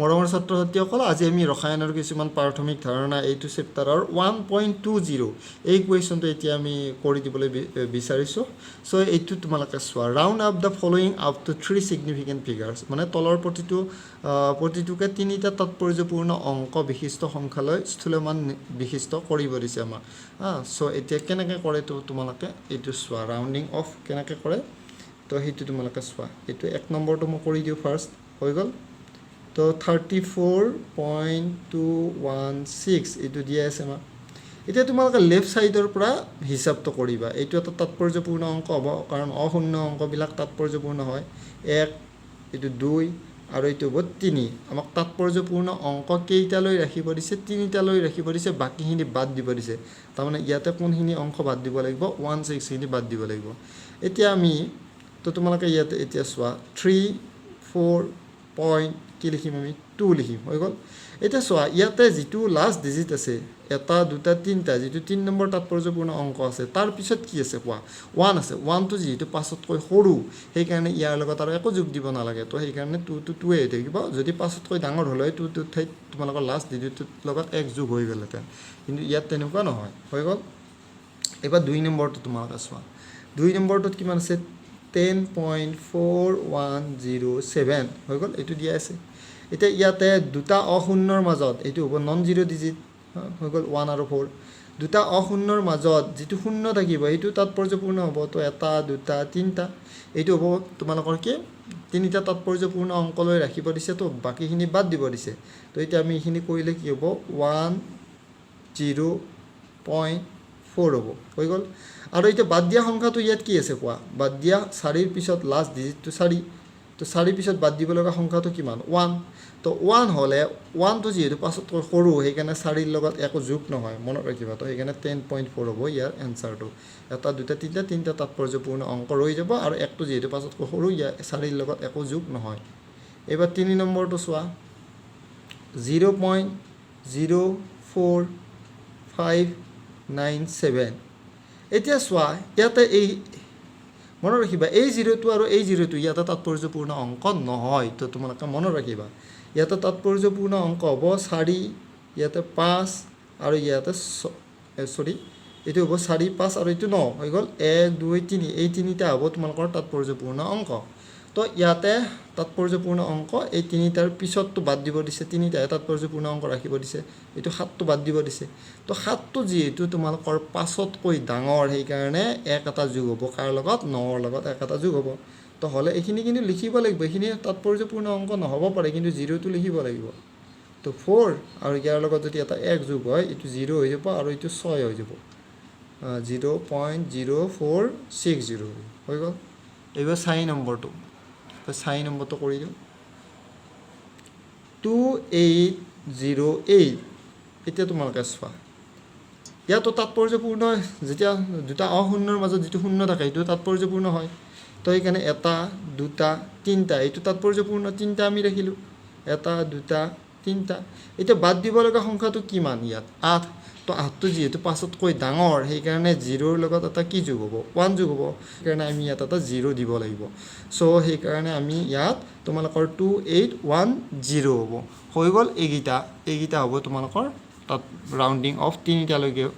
মৰমৰ ছাত্ৰ ছাত্ৰীসকল আজি আমি ৰসায়নৰ কিছুমান প্ৰাথমিক ধাৰণা এইটো চেপ্টাৰৰ 1.20 এই কুৱেশ্যনটো এতিয়া আমি কৰি দিবলৈ বিচাৰিছোঁ সো এইটো তোমালোকে চোৱা round up the following up to 3 significant figures মানে তলৰ প্ৰতিটোকে তিনিটা তাৎপৰ্যপূৰ্ণ অংক বিশিষ্ট সংখ্যালৈ স্থূলমান বিশিষ্ট কৰিব দিছে আমাক সো এতিয়া কেনেকৈ কৰে তো তোমালোকে এইটো চোৱা ৰাউণ্ডিং অফ কেনেকৈ কৰে তো সেইটো তোমালোকে চোৱা এইটো 1 নম্বৰটো মই কৰি দিওঁ ফাৰ্ষ্ট হৈ গ'ল তো 34.216 এইটো দিয়া আছে আমাক এতিয়া তোমালোকে লেফ্ট সাইডৰ পৰা হিসাবটো কৰিবা এইটো এটা তাৎপৰ্যপূৰ্ণ অংক হ'ব কাৰণ অশূন্য অংকবিলাক তাৎপৰ্যপূৰ্ণ হয় 1 এইটো 2 আৰু এইটো হ'ব 3 আমাক তাৎপৰ্যপূৰ্ণ অংক কেইটালৈ ৰাখিব দিছে তিনিটালৈ ৰাখিব দিছে বাকিখিনি বাদ দিব দিছে তাৰমানে ইয়াতে কোনখিনি অংক বাদ দিব লাগিব 16 খিনি বাদ দিব লাগিব এতিয়া আমি তো তোমালোকে ইয়াতে এতিয়া চোৱা 3 4 পইণ্ট কি লিখিম আমি 2 লিখিম হৈ গ'ল এতিয়া চোৱা ইয়াতে যিটো লাষ্ট ডিজিট আছে এটা দুটা তিনিটা যিটো 3 নম্বৰ তাৎপৰ্যপূৰ্ণ অংক আছে তাৰ পিছত কি আছে কোৱা 1 আছে 1 টো যিটো পাছতকৈ সৰু সেইকাৰণে ইয়াৰ লগত আৰু একো যোগ দিব নালাগে তো সেইকাৰণে 2 টো 2 হৈ থাকিব যদি পাছতকৈ ডাঙৰ হ'লে 2 টো ঠাইত তোমালোকৰ লাষ্ট ডিজিটৰ লগত 1 যোগ হৈ গ'লহেঁতেন কিন্তু ইয়াত তেনেকুৱা নহয় হৈ গ'ল এবাৰ 2 নম্বৰটো তোমালোকে চোৱা 2 নম্বৰটোত কিমান আছে 10.4107 হৈ গ'ল এইটো দিয়া আছে এতিয়া ইয়াতে দুটা অশূন্যৰ মাজত এইটো হ'ব নন জিৰ' ডিজিট হৈ গ'ল 1 আৰু 4 দুটা অশূন্যৰ মাজত যিটো শূন্য থাকিব এইটো তাৎপৰ্যপূৰ্ণ হ'ব তো এটা দুটা তিনিটা এইটো হ'ব তোমালোকৰ কি তিনিটা তাৎপৰ্যপূৰ্ণ অংকলৈ ৰাখিব দিছে তো বাকিখিনি বাদ দিব দিছে তো এতিয়া আমি এইখিনি কৰিলে কি হ'ব 10.4 হ'ব হৈ গ'ল আৰু এতিয়া বাদ দিয়া সংখ্যাটো ইয়াত কি আছে কোৱা বাদ দিয়া 4ৰ পিছত লাষ্ট ডিজিটটো 4 তো 4 পিছত বাদ দিব লগা সংখ্যাটো কিমান 1 তো 1 হ'লে 1 টো যিহেতু পাছতকৈ সৰু সেইকাৰণে 4ৰ লগত একো যোগ নহয় মনত ৰাখিবা তো সেইকাৰণে 10.4 হ'ব ইয়াৰ এনসাৰটো এটা দুটা তিনিটা তাৎপৰ্যপূৰ্ণ অংক ৰৈ যাব আৰু একটো যিহেতু পাছতকৈ সৰু ইয়াৰ 4ৰ লগত একো যোগ নহয় এবাৰ 3 নম্বৰটো চোৱা 0.04597 এতিয়া চোৱা ইয়াতে এই মনত ৰাখিবা এই 0টো আৰু এই 0টো ইয়াতে তাৎপৰ্যপূৰ্ণ অংক নহয় তো তোমালোকে মনত ৰাখিবা ইয়াতে তাৎপৰ্যপূৰ্ণ অংক হ'ব 4 ইয়াতে 5 আৰু ইয়াতে এইটো হ'ব 4 5 আৰু এইটো 9 হৈ গ'ল 1 2 3 এই তিনিটা হ'ব তোমালোকৰ তাৎপৰ্যপূৰ্ণ অংক তো ইয়াতে তাৎপৰ্যপূৰ্ণ অংক এই তিনিটাৰ পিছতটো বাদ দিব দিছে তিনিটাই তাৎপৰ্যপূৰ্ণ অংক ৰাখিব দিছে এইটো 7টো বাদ দিব দিছে তো 7টো যিহেতু তোমালোকৰ 5তকৈ ডাঙৰ সেইকাৰণে এটা যোগ হ'ব কাৰ লগত 9ৰ লগত এটা যোগ হ'ব তো হ'লে এইখিনি কিন্তু লিখিব লাগিব এইখিনি তাৎপৰ্যপূৰ্ণ অংক নহ'ব পাৰে কিন্তু 0টো লিখিব লাগিব তো 4 আৰু ইয়াৰ লগত যদি এটা 1 যোগ হয় এইটো 0 হৈ যাব আৰু এইটো 6 হৈ যাব 0.0460 হৈ গ'ল এইবাৰ 4 নম্বৰটো তো 4 নম্বৰটো কৰি দিওঁ 2808 এতিয়া তোমালোকে চোৱা ইয়াতো তাৎপৰ্যপূৰ্ণ যেতিয়া দুটা অশূন্যৰ মাজত যিটো শূন্য থাকে সেইটো তাৎপৰ্যপূৰ্ণ হয় তো সেইকাৰণে এটা দুটা তিনিটা এইটো তাৎপৰ্যপূৰ্ণ তিনিটা আমি ৰাখিলোঁ এটা দুটা তিনিটা এতিয়া বাদ দিব লগা সংখ্যাটো কিমান ইয়াত 8 তো 8টো যিহেতু পাছতকৈ ডাঙৰ সেইকাৰণে 0ৰ লগত এটা কি যোগ হ'ব 1 যোগ হ'ব সেইকাৰণে আমি ইয়াত এটা 0 দিব লাগিব চ' সেইকাৰণে আমি ইয়াত তোমালোকৰ 2810 হ'ব হৈ গ'ল এইকেইটা হ'ব তোমালোকৰ তাত ৰাউণ্ডিং অফ তিনিটালৈকে